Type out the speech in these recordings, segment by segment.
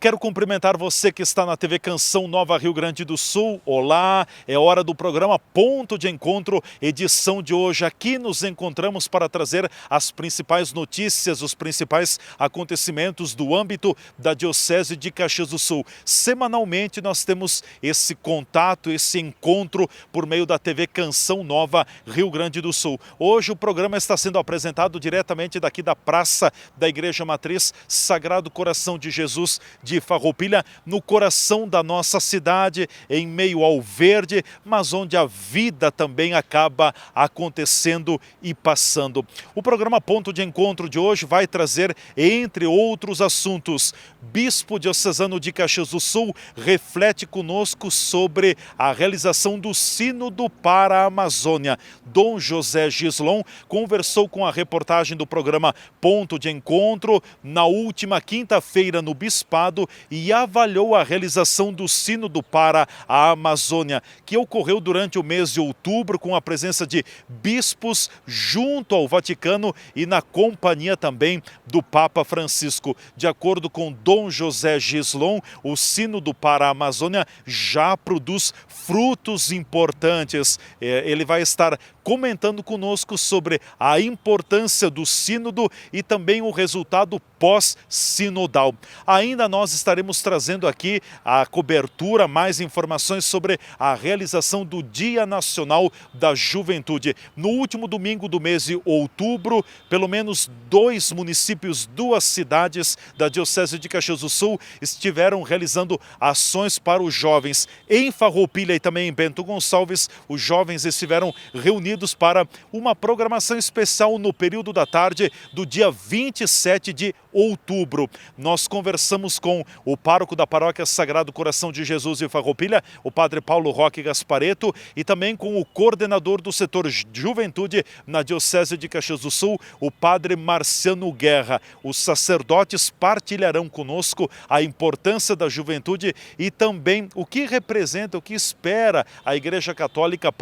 Quero cumprimentar você que está na TV Canção Nova Rio Grande do Sul. Olá, é hora do programa Ponto de Encontro, edição de hoje. Aqui nos encontramos para trazer as principais notícias, os principais acontecimentos do âmbito da Diocese de Caxias do Sul. Semanalmente nós temos esse contato, esse encontro por meio da TV Canção Nova Rio Grande do Sul. Hoje o programa está sendo apresentado diretamente daqui da Praça da Igreja Matriz Sagrado Coração de Jesus de Farroupilha, no coração da nossa cidade, em meio ao verde, mas onde a vida também acaba acontecendo e passando. O programa Ponto de Encontro de hoje vai trazer, entre outros assuntos, Bispo Diocesano de Caxias do Sul reflete conosco sobre a realização do Sínodo para a Amazônia. Dom José Gislon conversou com a reportagem do programa Ponto de Encontro na última quinta-feira no Bispado e avaliou a realização do Sínodo para a Amazônia, que ocorreu durante o mês de outubro com a presença de bispos junto ao Vaticano e na companhia também do Papa Francisco. De acordo com Dom José Gislon, o Sínodo para a Amazônia já produz frutos importantes. Ele vai estar comentando conosco sobre a importância do sínodo e também o resultado pós-sinodal. Ainda nós estaremos trazendo aqui a cobertura, mais informações sobre a realização do Dia Nacional da Juventude. No último domingo do mês de outubro, pelo menos 2 municípios, 2 cidades da Diocese de Caxias do Sul estiveram realizando ações para os jovens. Em Farroupilha e também em Bento Gonçalves, os jovens estiveram reunidos para uma programação especial no período da tarde do dia 27 de outubro. Nós conversamos com o pároco da Paróquia Sagrado Coração de Jesus de Farroupilha, o padre Paulo Roque Gaspareto, e também com o coordenador do setor Juventude na Diocese de Caxias do Sul, o padre Marciano Guerra. Os sacerdotes partilharão conosco a importância da juventude e também o que representa, o que espera a Igreja Católica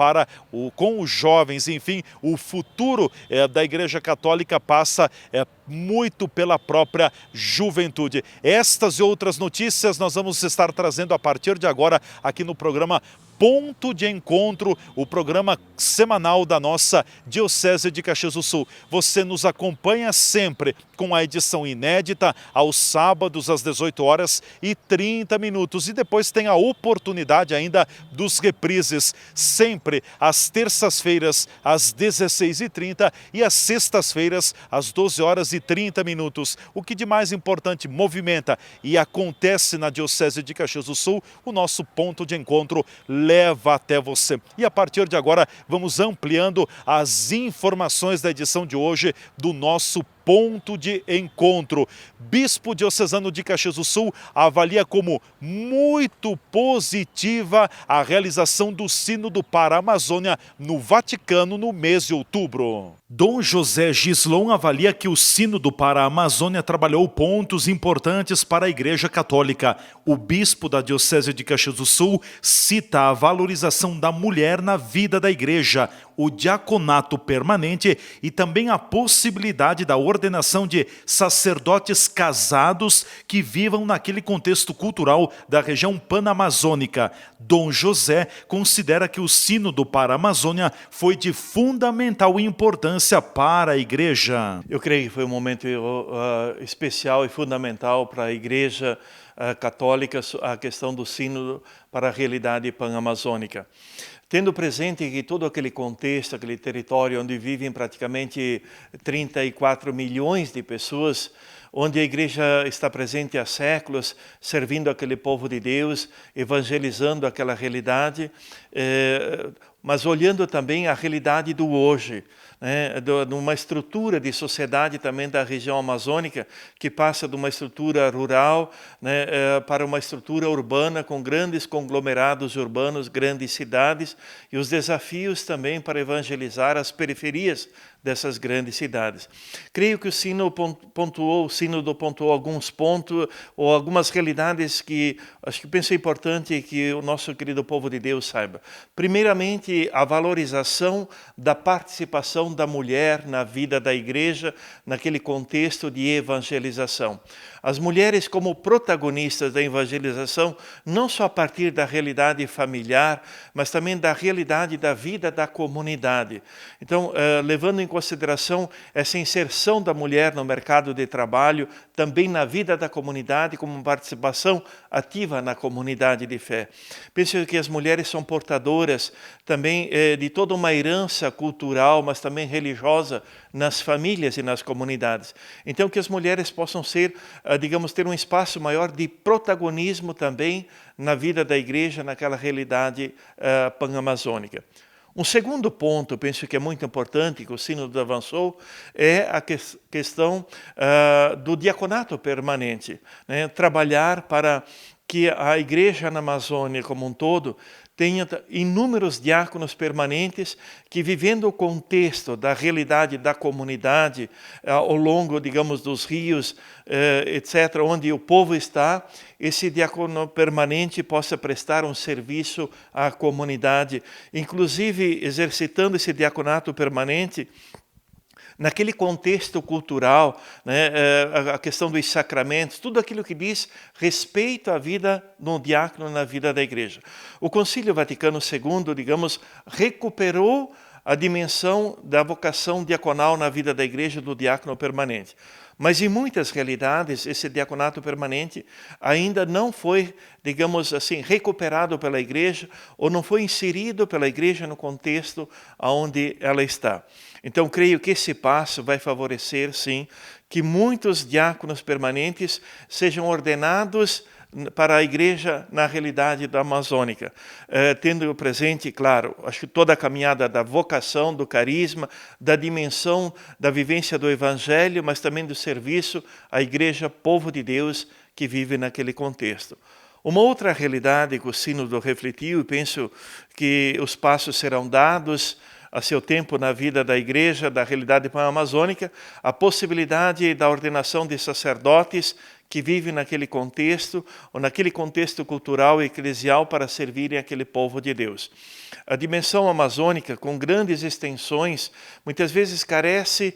com os jovens. Enfim, o futuro da Igreja Católica passa muito pela própria juventude. Estas e outras notícias nós vamos estar trazendo a partir de agora aqui no programa Ponto de Encontro, o programa semanal da nossa Diocese de Caxias do Sul. Você nos acompanha sempre com a edição inédita aos sábados às 18h30 e depois tem a oportunidade ainda dos reprises, sempre às terças-feiras às 16h30 e às sextas-feiras às 12h30. O que de mais importante movimenta e acontece na Diocese de Caxias do Sul, o nosso ponto de encontro leva até você. E a partir de agora vamos ampliando as informações da edição de hoje do nosso Ponto de Encontro. Bispo Diocesano de Caxias do Sul avalia como muito positiva a realização do Sínodo para a Amazônia no Vaticano no mês de outubro. Dom José Gislon avalia que o Sínodo para a Amazônia trabalhou pontos importantes para a Igreja Católica. O bispo da Diocese de Caxias do Sul cita a valorização da mulher na vida da Igreja, o diaconato permanente e também a possibilidade da ordenação de sacerdotes casados que vivam naquele contexto cultural da região panamazônica. Dom José considera que o Sínodo para a Amazônia foi de fundamental importância para a Igreja. Eu creio que foi um momento especial e fundamental para a Igreja Católica, a questão do Sínodo para a realidade panamazônica. Tendo presente que todo aquele contexto, aquele território onde vivem praticamente 34 milhões de pessoas, onde a igreja está presente há séculos, servindo aquele povo de Deus, evangelizando aquela realidade, mas olhando também a realidade do hoje, de uma estrutura de sociedade também da região amazônica, que passa de uma estrutura rural para uma estrutura urbana com grandes conglomerados urbanos, grandes cidades, e os desafios também para evangelizar as periferias dessas grandes cidades. Creio que o sínodo pontuou alguns pontos ou algumas realidades que acho que penso importante que o nosso querido povo de Deus saiba. Primeiramente, a valorização da participação da mulher na vida da igreja, naquele contexto de evangelização. as mulheres como protagonistas da evangelização, não só a partir da realidade familiar, mas também da realidade da vida da comunidade. Então, levando em consideração essa inserção da mulher no mercado de trabalho, também na vida da comunidade, como participação ativa na comunidade de fé. Penso que as mulheres são portadoras também de toda uma herança cultural, mas também religiosa nas famílias e nas comunidades. Então, que as mulheres possam ser, digamos, ter um espaço maior de protagonismo também na vida da igreja, naquela realidade pan-amazônica. Um segundo ponto, penso que é muito importante, que o Sínodo avançou, é a questão do diaconato permanente, né? Trabalhar para que a igreja na Amazônia como um todo tenha inúmeros diáconos permanentes que, vivendo o contexto da realidade da comunidade, ao longo, digamos, dos rios, etc., onde o povo está, esse diácono permanente possa prestar um serviço à comunidade, inclusive exercitando esse diaconato permanente naquele contexto cultural, né, a questão dos sacramentos, tudo aquilo que diz respeito à vida do diácono na vida da igreja. O Concílio Vaticano II, digamos, recuperou a dimensão da vocação diaconal na vida da igreja do diácono permanente. Mas em muitas realidades, esse diaconato permanente ainda não foi, digamos assim, recuperado pela igreja ou não foi inserido pela igreja no contexto onde ela está. Então, creio que esse passo vai favorecer, sim, que muitos diáconos permanentes sejam ordenados para a igreja na realidade da Amazônica, tendo presente, claro, acho que toda a caminhada da vocação, do carisma, da dimensão da vivência do Evangelho, mas também do serviço à igreja, povo de Deus que vive naquele contexto. Uma outra realidade que o Sínodo refletiu, e penso que os passos serão dados a seu tempo na vida da igreja, da realidade pan-amazônica, a possibilidade da ordenação de sacerdotes que vivem naquele contexto, ou naquele contexto cultural e eclesial para servirem aquele povo de Deus. A dimensão amazônica, com grandes extensões, muitas vezes carece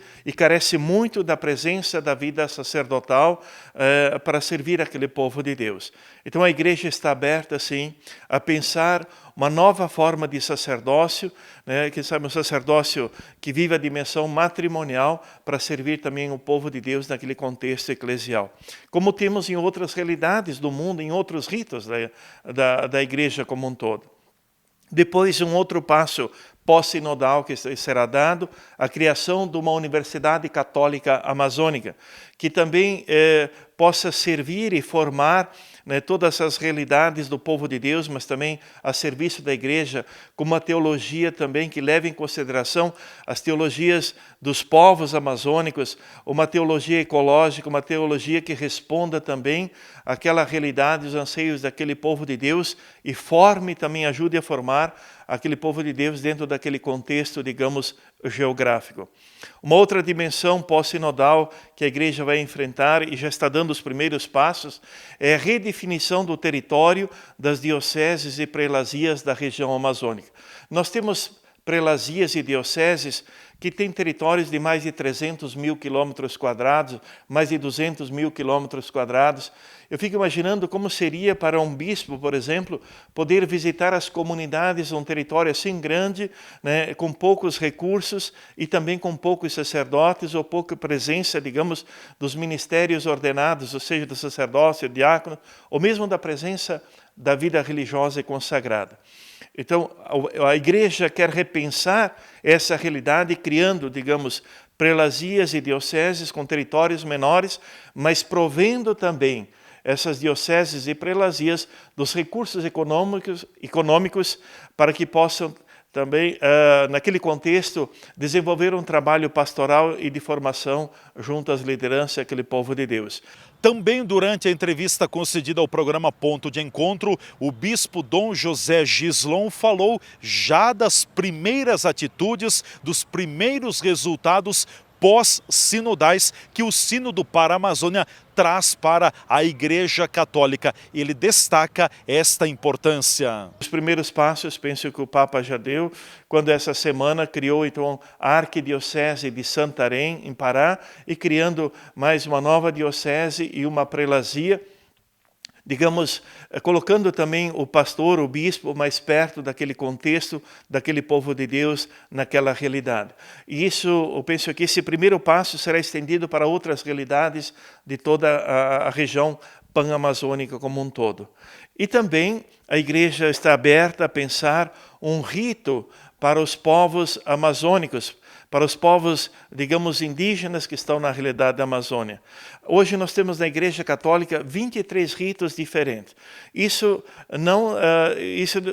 muito da presença da vida sacerdotal para servir aquele povo de Deus. Então a igreja está aberta, sim, a pensar uma nova forma de sacerdócio, né, que sabe, um sacerdócio que vive a dimensão matrimonial para servir também o povo de Deus naquele contexto eclesial. Como temos em outras realidades do mundo, em outros ritos da igreja como um todo. Depois, um outro passo pós-sinodal que será dado, a criação de uma universidade católica amazônica, que também possa servir e formar, né, todas as realidades do povo de Deus, mas também a serviço da igreja, com uma teologia também que leve em consideração as teologias dos povos amazônicos, uma teologia ecológica, uma teologia que responda também àquela realidade, os anseios daquele povo de Deus e forme também, ajude a formar aquele povo de Deus dentro daquele contexto, digamos, geográfico. Uma outra dimensão pós-sinodal que a igreja vai enfrentar e já está dando os primeiros passos é a redefinição do território das dioceses e prelazias da região amazônica. Nós temos prelazias e dioceses que têm territórios de mais de 300 mil quilômetros quadrados, mais de 200 mil quilômetros quadrados. Eu fico imaginando como seria para um bispo, por exemplo, poder visitar as comunidades de um território assim grande, né, com poucos recursos e também com poucos sacerdotes ou pouca presença, digamos, dos ministérios ordenados, ou seja, do sacerdócio, do diácono, ou mesmo da presença da vida religiosa e consagrada. Então, a igreja quer repensar essa realidade, criando, digamos, prelazias e dioceses com territórios menores, mas provendo também essas dioceses e prelazias dos recursos econômicos para que possam também, naquele contexto, desenvolver um trabalho pastoral e de formação junto às lideranças daquele povo de Deus. Também durante a entrevista concedida ao programa Ponto de Encontro, o bispo Dom José Gislon falou já das primeiras atitudes, dos primeiros resultados pós-sinodais que o Sínodo para a Amazônia traz para a Igreja Católica. Ele destaca esta importância. Os primeiros passos, penso que o Papa já deu, quando essa semana criou então a Arquidiocese de Santarém, em Pará, e criando mais uma nova diocese e uma prelazia, digamos, colocando também o pastor, o bispo, mais perto daquele contexto, daquele povo de Deus, naquela realidade. E isso, eu penso que esse primeiro passo será estendido para outras realidades de toda a região pan-amazônica como um todo. E também a igreja está aberta a pensar um rito para os povos amazônicos, para os povos, digamos, indígenas que estão na realidade da Amazônia. Hoje nós temos na Igreja Católica 23 ritos diferentes. Isso,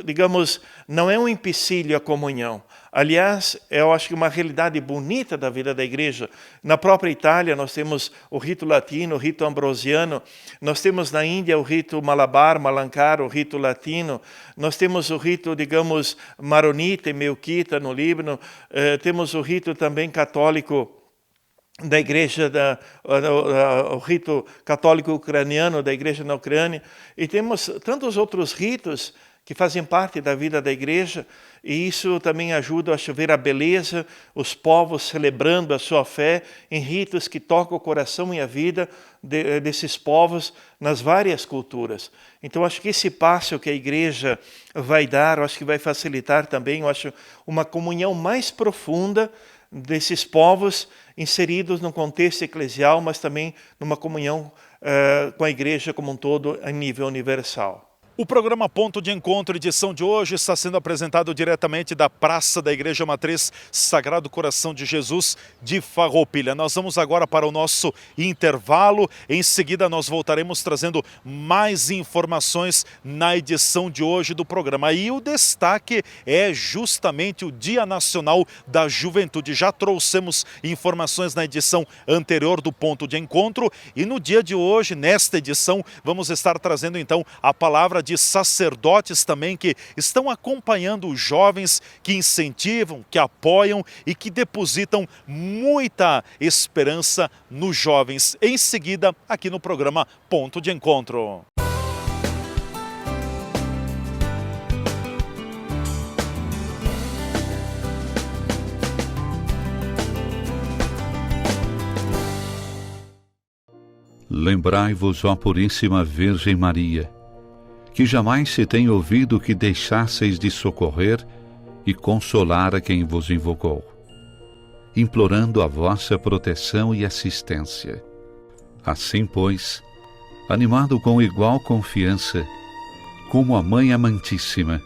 digamos, não é um empecilho à comunhão. Aliás, eu acho que uma realidade bonita da vida da Igreja. Na própria Itália nós temos o rito latino, o rito ambrosiano. Nós temos na Índia o rito malabar, malankar, o rito latino. Nós temos o rito, digamos, maronita e melquita no Líbano. Temos o rito também católico da igreja, o rito católico ucraniano da igreja na Ucrânia. E temos tantos outros ritos que fazem parte da vida da igreja, e isso também ajuda a ver a beleza, os povos celebrando a sua fé em ritos que tocam o coração e a vida desses povos nas várias culturas. Então, acho que esse passo que a igreja vai dar, acho que vai facilitar também, acho, uma comunhão mais profunda desses povos inseridos num contexto eclesial, mas também numa comunhão com a igreja como um todo, a nível universal. O programa Ponto de Encontro, edição de hoje, está sendo apresentado diretamente da Praça da Igreja Matriz Sagrado Coração de Jesus de Farroupilha. Nós vamos agora para o nosso intervalo. Em seguida, nós voltaremos trazendo mais informações na edição de hoje do programa. E o destaque é justamente o Dia Nacional da Juventude. Já trouxemos informações na edição anterior do Ponto de Encontro. E no dia de hoje, nesta edição, vamos estar trazendo então a palavra de sacerdotes também que estão acompanhando os jovens, que incentivam, que apoiam e que depositam muita esperança nos jovens. Em seguida, aqui no programa Ponto de Encontro. Lembrai-vos, ó Puríssima Virgem Maria, que jamais se tem ouvido que deixasseis de socorrer e consolar a quem vos invocou, implorando a vossa proteção e assistência. Assim, pois, animado com igual confiança, como a Mãe Amantíssima,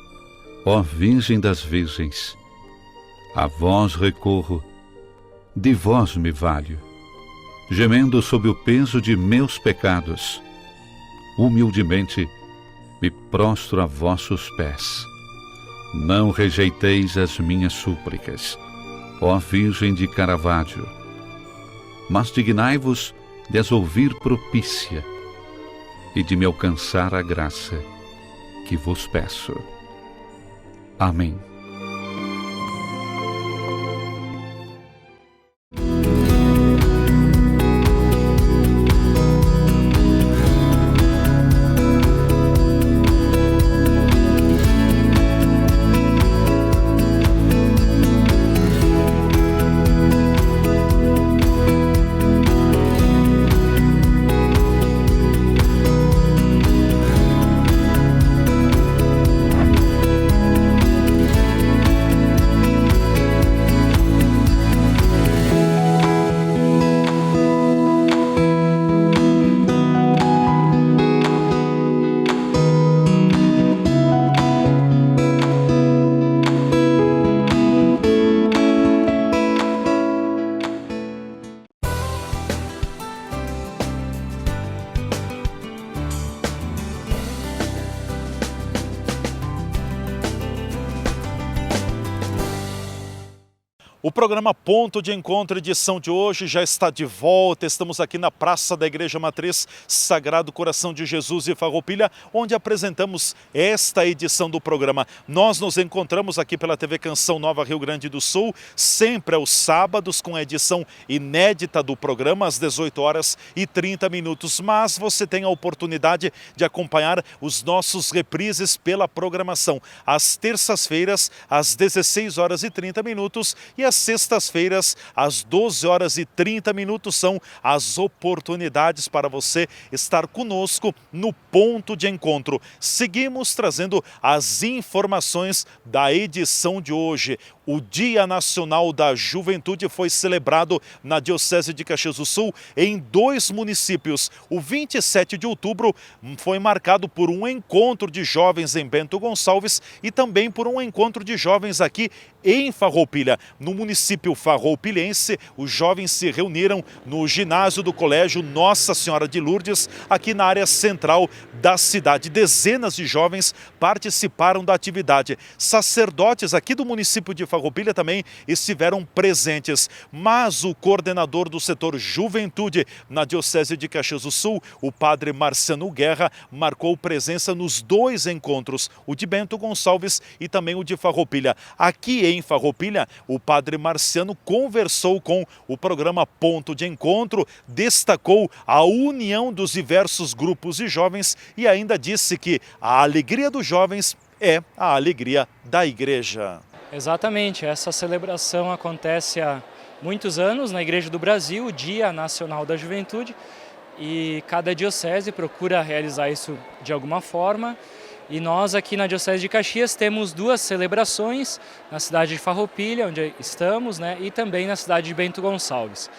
ó Virgem das Virgens, a vós recorro, de vós me valho, gemendo sob o peso de meus pecados, humildemente me prostro a vossos pés. Não rejeiteis as minhas súplicas, ó Virgem de Caravaggio, mas dignai-vos de as ouvir propícia e de me alcançar a graça que vos peço. Amém. O programa Ponto de Encontro, edição de hoje, já está de volta. Estamos aqui na Praça da Igreja Matriz Sagrado Coração de Jesus em Farroupilha, onde apresentamos esta edição do programa. Nós nos encontramos aqui pela TV Canção Nova Rio Grande do Sul, sempre aos sábados, com a edição inédita do programa, às 18h30. Mas você tem a oportunidade de acompanhar os nossos reprises pela programação. Às terças-feiras, às 16h30 e às sextas-feiras, às 12h30, são as oportunidades para você estar conosco no Ponto de Encontro. Seguimos trazendo as informações da edição de hoje. O Dia Nacional da Juventude foi celebrado na Diocese de Caxias do Sul em 2 municípios. O 27 de outubro foi marcado por um encontro de jovens em Bento Gonçalves e também por um encontro de jovens aqui em Farroupilha. No município farroupilhense, os jovens se reuniram no ginásio do Colégio Nossa Senhora de Lourdes, aqui na área central da cidade. Dezenas de jovens participaram da atividade. Sacerdotes aqui do município de Farroupilha também estiveram presentes, mas o coordenador do setor Juventude na Diocese de Caxias do Sul, o padre Marciano Guerra, marcou presença nos 2 encontros, o de Bento Gonçalves e também o de Farroupilha. Aqui em Farroupilha, o padre Marciano conversou com o programa Ponto de Encontro, destacou a união dos diversos grupos de jovens e ainda disse que a alegria dos jovens é a alegria da igreja. Exatamente, essa celebração acontece há muitos anos na Igreja do Brasil, o Dia Nacional da Juventude, e cada diocese procura realizar isso de alguma forma. E nós aqui na Diocese de Caxias temos 2 celebrações, na cidade de Farroupilha, onde estamos, e também na cidade de Bento Gonçalves.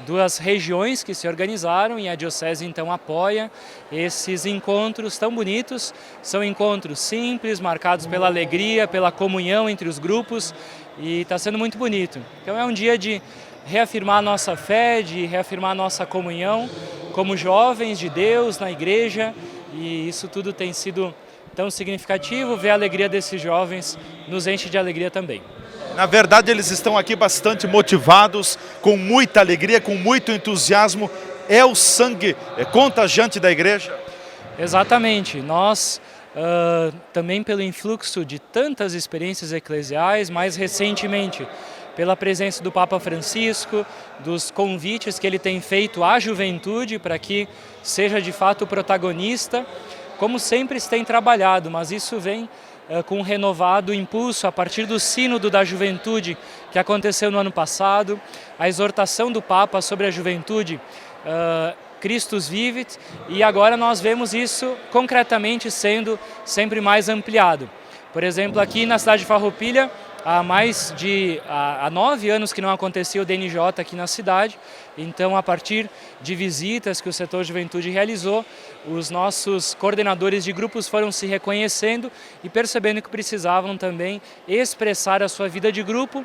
2 regiões que se organizaram e a Diocese então apoia esses encontros tão bonitos. São encontros simples, marcados pela alegria, pela comunhão entre os grupos, e está sendo muito bonito. Então é um dia de reafirmar a nossa fé, de reafirmar a nossa comunhão como jovens de Deus na igreja, e isso tudo tem sido tão significativo. Ver a alegria desses jovens nos enche de alegria também. Na verdade, eles estão aqui bastante motivados, com muita alegria, com muito entusiasmo. É o sangue contagiante da igreja? Exatamente. Nós, também pelo influxo de tantas experiências eclesiais, mais recentemente pela presença do Papa Francisco, dos convites que ele tem feito à juventude para que seja de fato protagonista, como sempre se tem trabalhado, mas isso vem com um renovado impulso a partir do Sínodo da Juventude que aconteceu no ano passado, a exortação do Papa sobre a juventude, Christus Vivit, e agora nós vemos isso concretamente sendo sempre mais ampliado. Por exemplo, aqui na cidade de Farroupilha, há 9 anos que não acontecia o DNJ aqui na cidade, então a partir de visitas que o setor Juventude realizou, os nossos coordenadores de grupos foram se reconhecendo e percebendo que precisavam também expressar a sua vida de grupo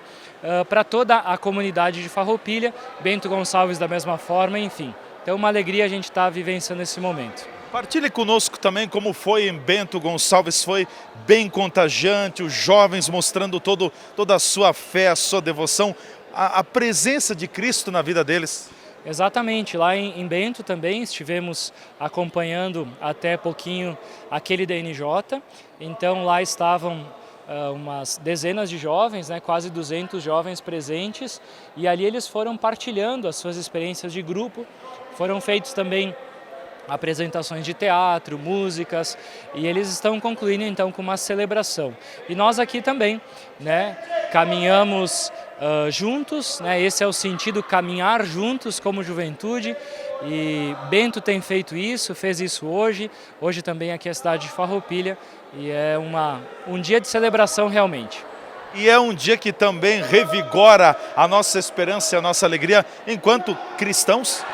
para toda a comunidade de Farroupilha, Bento Gonçalves da mesma forma, enfim. Então uma alegria a gente estar vivenciando esse momento. Partilhe conosco também como foi em Bento Gonçalves. Foi bem contagiante, os jovens mostrando toda a sua fé, a sua devoção, a presença de Cristo na vida deles. Exatamente, lá em Bento também estivemos acompanhando até pouquinho aquele DNJ, então lá estavam umas dezenas de jovens, quase 200 jovens presentes, e ali eles foram partilhando as suas experiências de grupo. Foram feitos também apresentações de teatro, músicas, e eles estão concluindo então com uma celebração. E nós aqui também, caminhamos juntos, esse é o sentido, caminhar juntos como juventude, e Bento tem feito isso, fez isso hoje também aqui a cidade de Farroupilha, e é um dia de celebração realmente. E é um dia que também revigora a nossa esperança e a nossa alegria enquanto cristãos.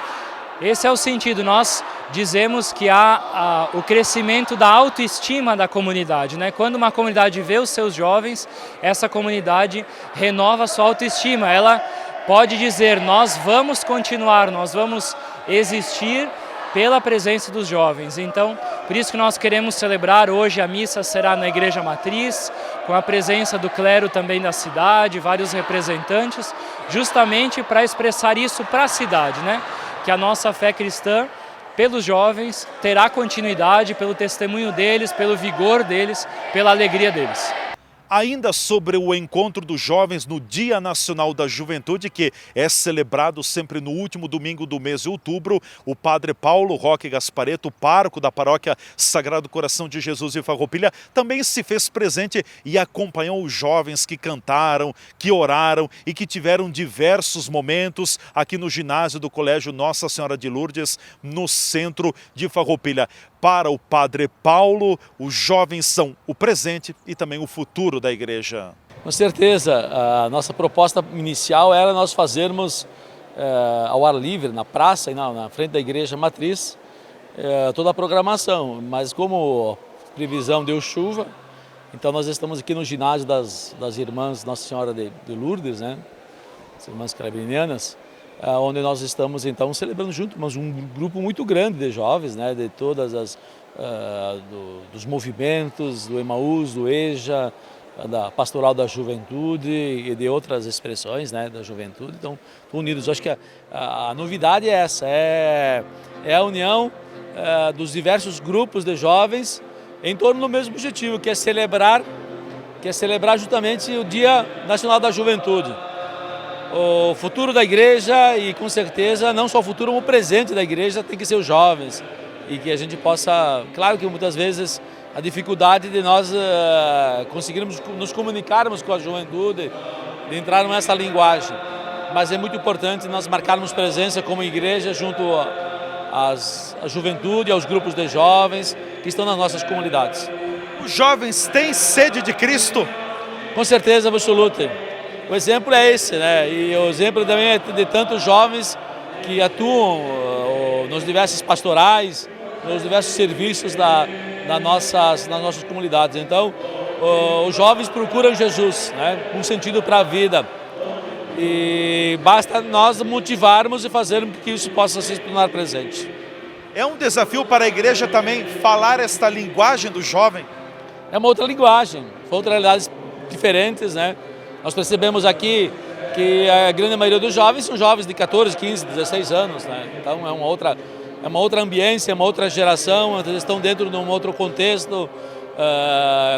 Esse é o sentido, nós dizemos que há o crescimento da autoestima da comunidade, Quando uma comunidade vê os seus jovens, essa comunidade renova a sua autoestima, ela pode dizer, nós vamos continuar, nós vamos existir pela presença dos jovens. Então, Por isso que nós queremos celebrar hoje, a missa será na Igreja Matriz, com a presença do clero também da cidade, vários representantes, justamente para expressar isso para a cidade, né? Que a nossa fé cristã, pelos jovens, terá continuidade pelo testemunho deles, pelo vigor deles, pela alegria deles. Ainda sobre o encontro dos jovens no Dia Nacional da Juventude, que é celebrado sempre no último domingo do mês de outubro, o padre Paulo Roque Gasparetto, pároco da paróquia Sagrado Coração de Jesus de Farroupilha, também se fez presente e acompanhou os jovens que cantaram, que oraram e que tiveram diversos momentos aqui no ginásio do Colégio Nossa Senhora de Lourdes, no centro de Farroupilha. Para o padre Paulo, os jovens são o presente e também o futuro da igreja. Com certeza, a nossa proposta inicial era nós fazermos ao ar livre, na praça e na frente da igreja matriz, toda a programação, mas como a previsão deu chuva, então nós estamos aqui no ginásio das irmãs Nossa Senhora de Lourdes, né? As irmãs carabinianas, onde nós estamos então celebrando junto, mas um grupo muito grande de jovens, né, de todas dos movimentos, do Emaús, do EJA, da Pastoral da Juventude e de outras expressões, né, da juventude, então unidos. Eu acho que a novidade é essa, é a união dos diversos grupos de jovens em torno do mesmo objetivo, que é celebrar justamente o Dia Nacional da Juventude. O futuro da igreja e, com certeza, não só o futuro, como o presente da igreja tem que ser os jovens. E que a gente possa, claro que muitas vezes a dificuldade de nós conseguirmos nos comunicarmos com a juventude, de entrar nessa linguagem. Mas é muito importante nós marcarmos presença como igreja junto à juventude, aos grupos de jovens que estão nas nossas comunidades. Os jovens têm sede de Cristo? Com certeza absoluta. O exemplo é esse, né? E o exemplo também é de tantos jovens que atuam nos diversos pastorais, nos diversos serviços das nossas comunidades. Então, os jovens procuram Jesus, né? Um sentido para a vida. E basta nós motivarmos e fazermos que isso possa se tornar presente. É um desafio para a igreja também falar esta linguagem do jovem? É uma outra linguagem, são outras realidades diferentes, né? Nós percebemos aqui que a grande maioria dos jovens são jovens de 14, 15, 16 anos, né? Então é uma outra ambiência, é uma outra geração, eles estão dentro de um outro contexto,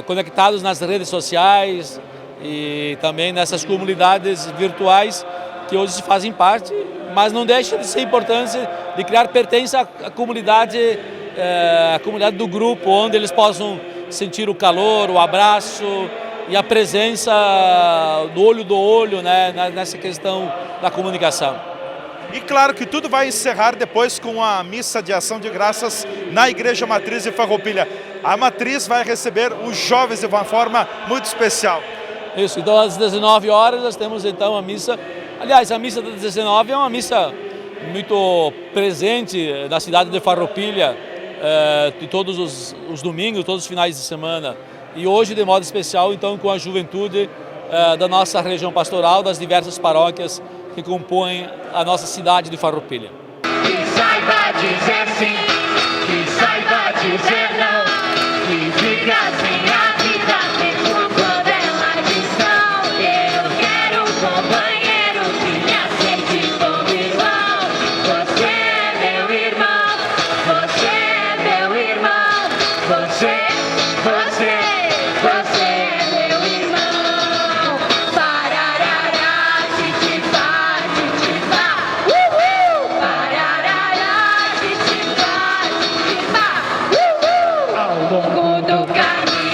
conectados nas redes sociais e também nessas comunidades virtuais que hoje se fazem parte, mas não deixa de ser importante de criar pertença à comunidade do grupo, onde eles possam sentir o calor, o abraço e a presença do olho, né, nessa questão da comunicação. E claro que tudo vai encerrar depois com a missa de ação de graças na Igreja Matriz de Farroupilha. A Matriz vai receber os jovens de uma forma muito especial. Isso, então às 19 horas nós temos então a missa. Aliás, a missa das 19 é uma missa muito presente na cidade de Farroupilha, de todos os domingos, todos os finais de semana. E hoje, de modo especial, então, com a juventude da nossa região pastoral, das diversas paróquias que compõem a nossa cidade de Farroupilha. Que saiba dizer sim, que saiba dizer não, que diga sim à vida, mesmo quando ela diz não. Eu quero um companheiro que me aceite como irmão. Você é meu irmão, você é meu irmão, você é meu irmão. Pararará, titibá, titibá, pararará, titibá, titibá, ao longo do caminho.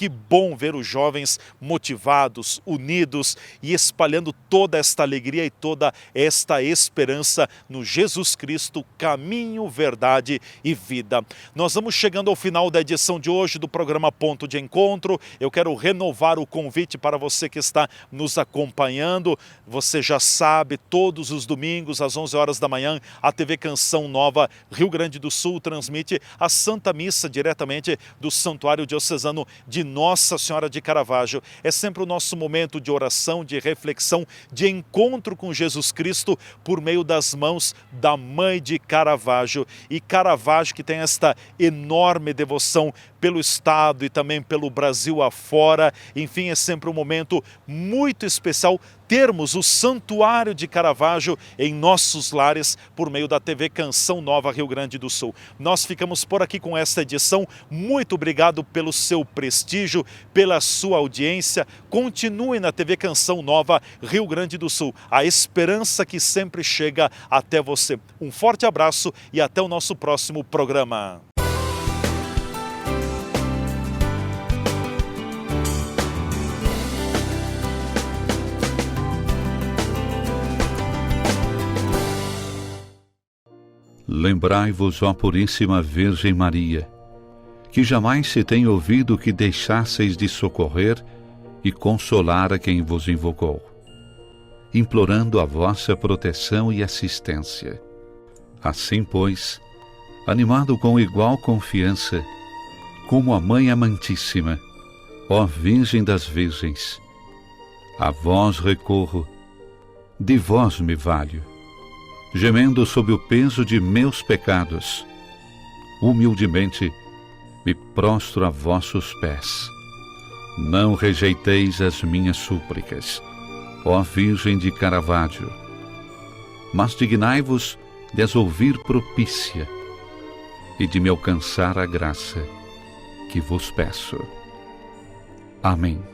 que bom ver os jovens motivados, unidos e espalhando toda esta alegria e toda esta esperança no Jesus Cristo, caminho, verdade e vida. Nós vamos chegando ao final da edição de hoje do programa Ponto de Encontro. Eu quero renovar o convite para você que está nos acompanhando. Você já sabe, todos os domingos às 11 horas da manhã, a TV Canção Nova Rio Grande do Sul transmite a Santa Missa diretamente do Santuário Diocesano de Nossa Senhora de Caravaggio. É sempre o nosso momento de oração, de reflexão, de encontro com Jesus Cristo por meio das mãos da Mãe de Caravaggio. E Caravaggio, que tem esta enorme devoção pelo Estado e também pelo Brasil afora. Enfim, é sempre um momento muito especial termos o Santuário de Caravaggio em nossos lares por meio da TV Canção Nova Rio Grande do Sul. Nós ficamos por aqui com esta edição. Muito obrigado pelo seu prestígio, pela sua audiência. Continue na TV Canção Nova Rio Grande do Sul. A esperança que sempre chega até você. Um forte abraço e até o nosso próximo programa. Lembrai-vos, ó Puríssima Virgem Maria, que jamais se tem ouvido que deixasseis de socorrer e consolar a quem vos invocou, implorando a vossa proteção e assistência. Assim, pois, animado com igual confiança, como a Mãe Amantíssima, ó Virgem das Virgens, a vós recorro, de vós me valho, gemendo sob o peso de meus pecados, humildemente me prostro a vossos pés. Não rejeiteis as minhas súplicas, ó Virgem de Caravaggio, mas dignai-vos de as ouvir propícia e de me alcançar a graça que vos peço. Amém.